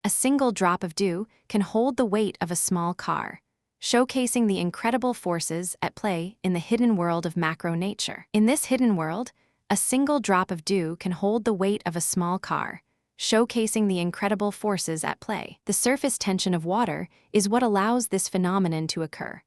A single drop of dew can hold the weight of a small car, showcasing the incredible forces at play in the hidden world of macro nature. In this hidden world, a single drop of dew can hold the weight of a small car, showcasing the incredible forces at play. The surface tension of water is what allows this phenomenon to occur,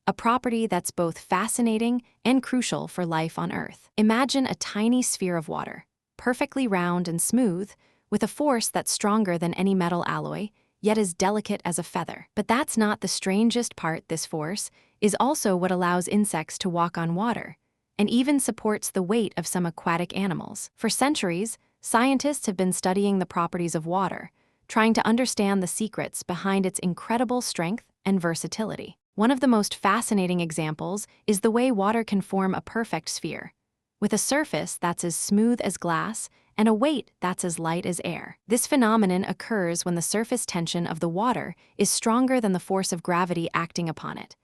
a property that's both fascinating and crucial for life on Earth. Imagine a tiny sphere of water, perfectly round and smooth, with a force that's stronger than any metal alloy, yet as delicate as a feather. But that's not the strangest part. This force is also what allows insects to walk on water, and even supports the weight of some aquatic animals. For centuries, scientists have been studying the properties of water, trying to understand the secrets behind its incredible strength and versatility. One of the most fascinating examples is the way water can form a perfect sphere, with a surface that's as smooth as glass and a weight that's as light as air. This phenomenon occurs when the surface tension of the water is stronger than the force of gravity acting upon it,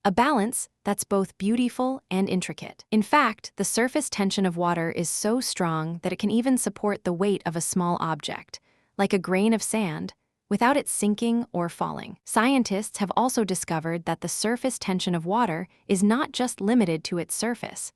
a balance that's both beautiful and intricate. In fact, the surface tension of water is so strong that it can even support the weight of a small object, like a grain of sand, without it sinking or falling. Scientists have also discovered that the surface tension of water is not just limited to its surface,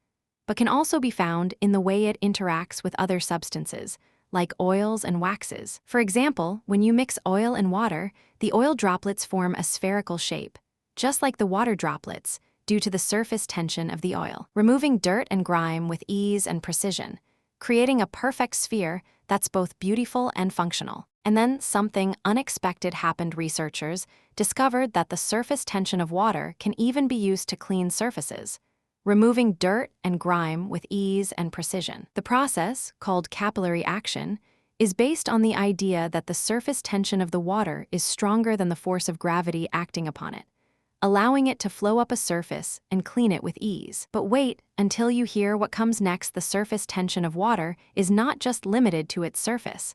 but can also be found in the way it interacts with other substances, like oils and waxes. For example, when you mix oil and water, the oil droplets form a spherical shape, just like the water droplets, due to the surface tension of the oil, removing dirt and grime with ease and precision, creating a perfect sphere that's both beautiful and functional. And then something unexpected happened. Researchers discovered that the surface tension of water can even be used to clean surfaces, removing dirt and grime with ease and precision. The process, called capillary action, is based on the idea that the surface tension of the water is stronger than the force of gravity acting upon it, allowing it to flow up a surface and clean it with ease. But wait until you hear what comes next. The surface tension of water is not just limited to its surface,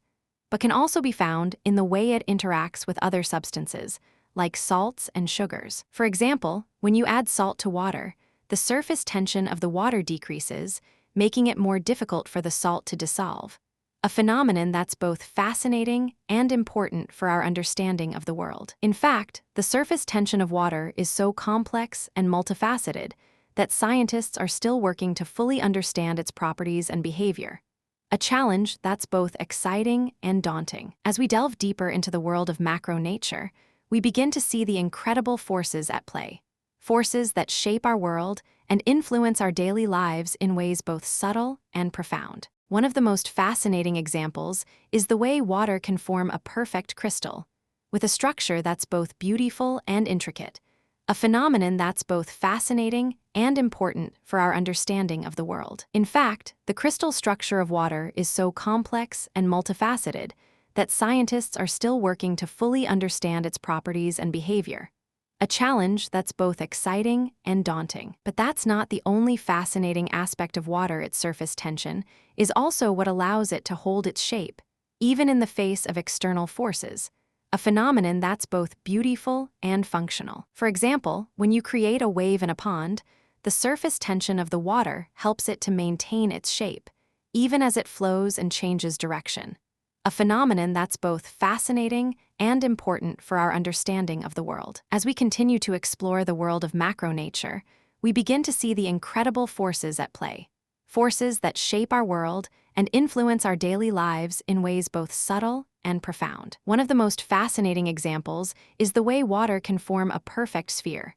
but can also be found in the way it interacts with other substances, like salts and sugars. For example, when you add salt to water, the surface tension of the water decreases, making it more difficult for the salt to dissolve, a phenomenon that's both fascinating and important for our understanding of the world. In fact, the surface tension of water is so complex and multifaceted that scientists are still working to fully understand its properties and behavior, a challenge that's both exciting and daunting. As we delve deeper into the world of macro nature, we begin to see the incredible forces at play, forces that shape our world and influence our daily lives in ways both subtle and profound. One of the most fascinating examples is the way water can form a perfect crystal, with a structure that's both beautiful and intricate, a phenomenon that's both fascinating and important for our understanding of the world. In fact, the crystal structure of water is so complex and multifaceted that scientists are still working to fully understand its properties and behavior, a challenge that's both exciting and daunting. But that's not the only fascinating aspect of water. Its surface tension is also what allows it to hold its shape, even in the face of external forces, a phenomenon that's both beautiful and functional. For example, when you create a wave in a pond, the surface tension of the water helps it to maintain its shape, even as it flows and changes direction, a phenomenon that's both fascinating and important for our understanding of the world. As we continue to explore the world of macro nature, we begin to see the incredible forces at play, forces that shape our world and influence our daily lives in ways both subtle and profound. One of the most fascinating examples is the way water can form a perfect sphere,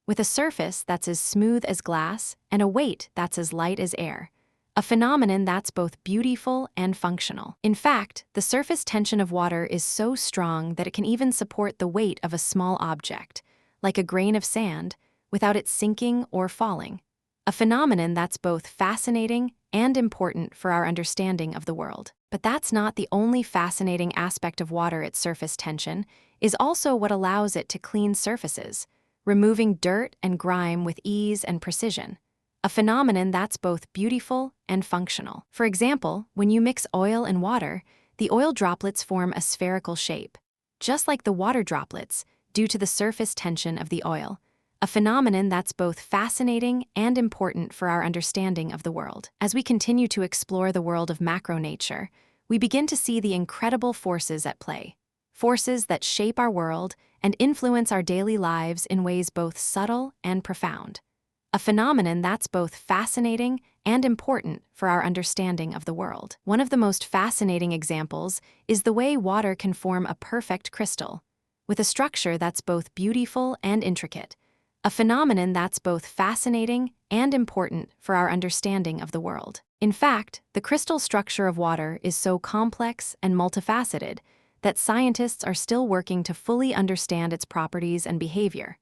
with a surface that's as smooth as glass and a weight that's as light as air, a phenomenon that's both beautiful and functional. In fact, the surface tension of water is so strong that it can even support the weight of a small object, like a grain of sand, without it sinking or falling, a phenomenon that's both fascinating and important for our understanding of the world. But that's not the only fascinating aspect of water. Its surface tension is also what allows it to clean surfaces, removing dirt and grime with ease and precision, a phenomenon that's both beautiful and functional. For example, when you mix oil and water, the oil droplets form a spherical shape, just like the water droplets, due to the surface tension of the oil, a phenomenon that's both fascinating and important for our understanding of the world. As we continue to explore the world of macro nature, we begin to see the incredible forces at play, forces that shape our world and influence our daily lives in ways both subtle and profound. A phenomenon that's both fascinating and important for our understanding of the world. One of the most fascinating examples is the way water can form a perfect crystal, with a structure that's both beautiful and intricate. A phenomenon that's both fascinating and important for our understanding of the world. In fact, the crystal structure of water is so complex and multifaceted that scientists are still working to fully understand its properties and behavior.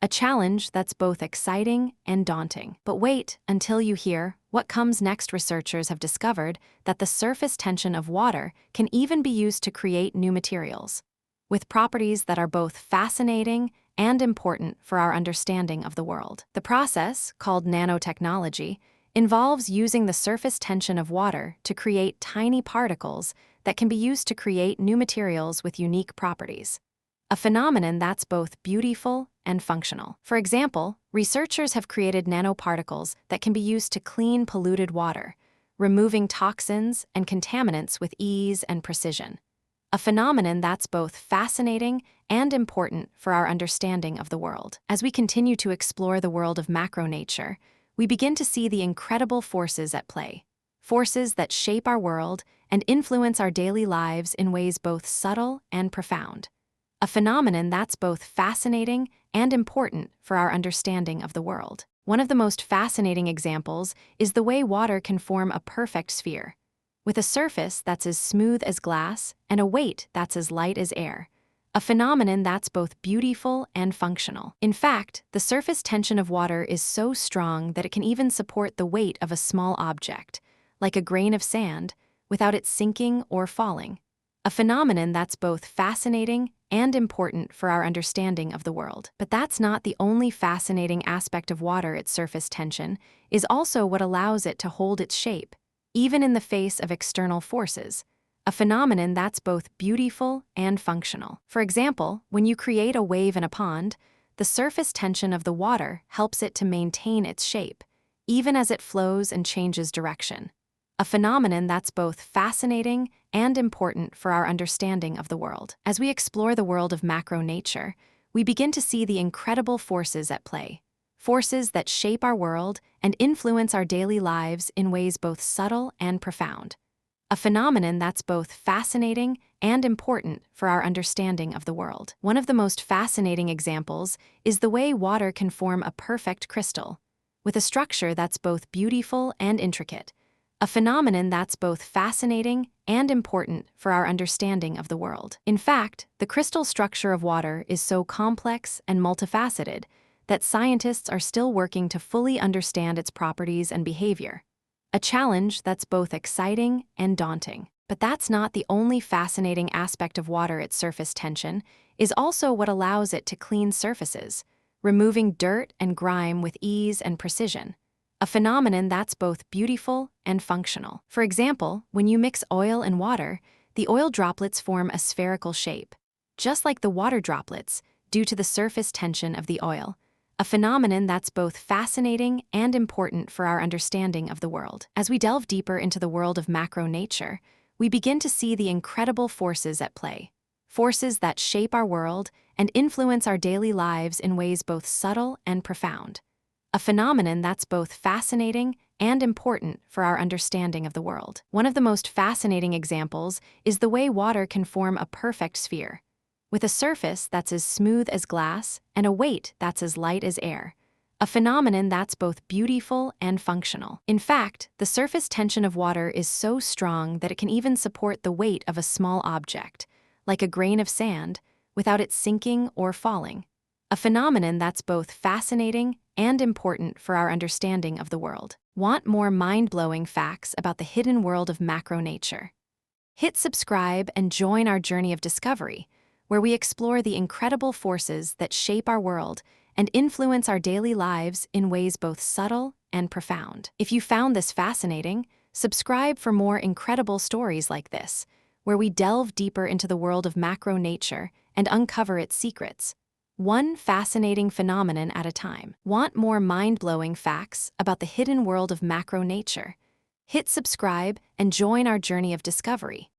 A challenge that's both exciting and daunting. But wait until you hear what comes next. Researchers have discovered that the surface tension of water can even be used to create new materials, with properties that are both fascinating and important for our understanding of the world. The process, called nanotechnology, involves using the surface tension of water to create tiny particles that can be used to create new materials with unique properties. A phenomenon that's both beautiful and functional. For example, researchers have created nanoparticles that can be used to clean polluted water, removing toxins and contaminants with ease and precision. A phenomenon that's both fascinating and important for our understanding of the world. As we continue to explore the world of macronature, we begin to see the incredible forces at play. Forces that shape our world and influence our daily lives in ways both subtle and profound. A phenomenon that's both fascinating and important for our understanding of the world. One of the most fascinating examples is the way water can form a perfect sphere, with a surface that's as smooth as glass and a weight that's as light as air. A phenomenon that's both beautiful and functional. In fact, the surface tension of water is so strong that it can even support the weight of a small object, like a grain of sand, without it sinking or falling. A phenomenon that's both fascinating and important for our understanding of the world. But that's not the only fascinating aspect of water. Its surface tension is also what allows it to hold its shape, even in the face of external forces. A phenomenon that's both beautiful and functional. For example, when you create a wave in a pond, the surface tension of the water helps it to maintain its shape, even as it flows and changes direction. A phenomenon that's both fascinating and important for our understanding of the world. As we explore the world of macronature, we begin to see the incredible forces at play. Forces that shape our world and influence our daily lives in ways both subtle and profound. A phenomenon that's both fascinating and important for our understanding of the world. One of the most fascinating examples is the way water can form a perfect crystal, with a structure that's both beautiful and intricate. A phenomenon that's both fascinating and important for our understanding of the world. In fact, the crystal structure of water is so complex and multifaceted that scientists are still working to fully understand its properties and behavior. A challenge that's both exciting and daunting. But that's not the only fascinating aspect of water. Its surface tension is also what allows it to clean surfaces, removing dirt and grime with ease and precision. A phenomenon that's both beautiful and functional. For example, when you mix oil and water, the oil droplets form a spherical shape, just like the water droplets, due to the surface tension of the oil. A phenomenon that's both fascinating and important for our understanding of the world. As we delve deeper into the world of macronature, we begin to see the incredible forces at play. Forces that shape our world and influence our daily lives in ways both subtle and profound. A phenomenon that's both fascinating and important for our understanding of the world. One of the most fascinating examples is the way water can form a perfect sphere, with a surface that's as smooth as glass and a weight that's as light as air. A phenomenon that's both beautiful and functional. In fact, the surface tension of water is so strong that it can even support the weight of a small object, like a grain of sand, without it sinking or falling. A phenomenon that's both fascinating and important for our understanding of the world. Want more mind-blowing facts about the hidden world of macronature? Hit subscribe and join our journey of discovery, where we explore the incredible forces that shape our world and influence our daily lives in ways both subtle and profound. If you found this fascinating, subscribe for more incredible stories like this, where we delve deeper into the world of macronature and uncover its secrets, one fascinating phenomenon at a time. Want more mind-blowing facts about the hidden world of macronature? Hit subscribe and join our journey of discovery.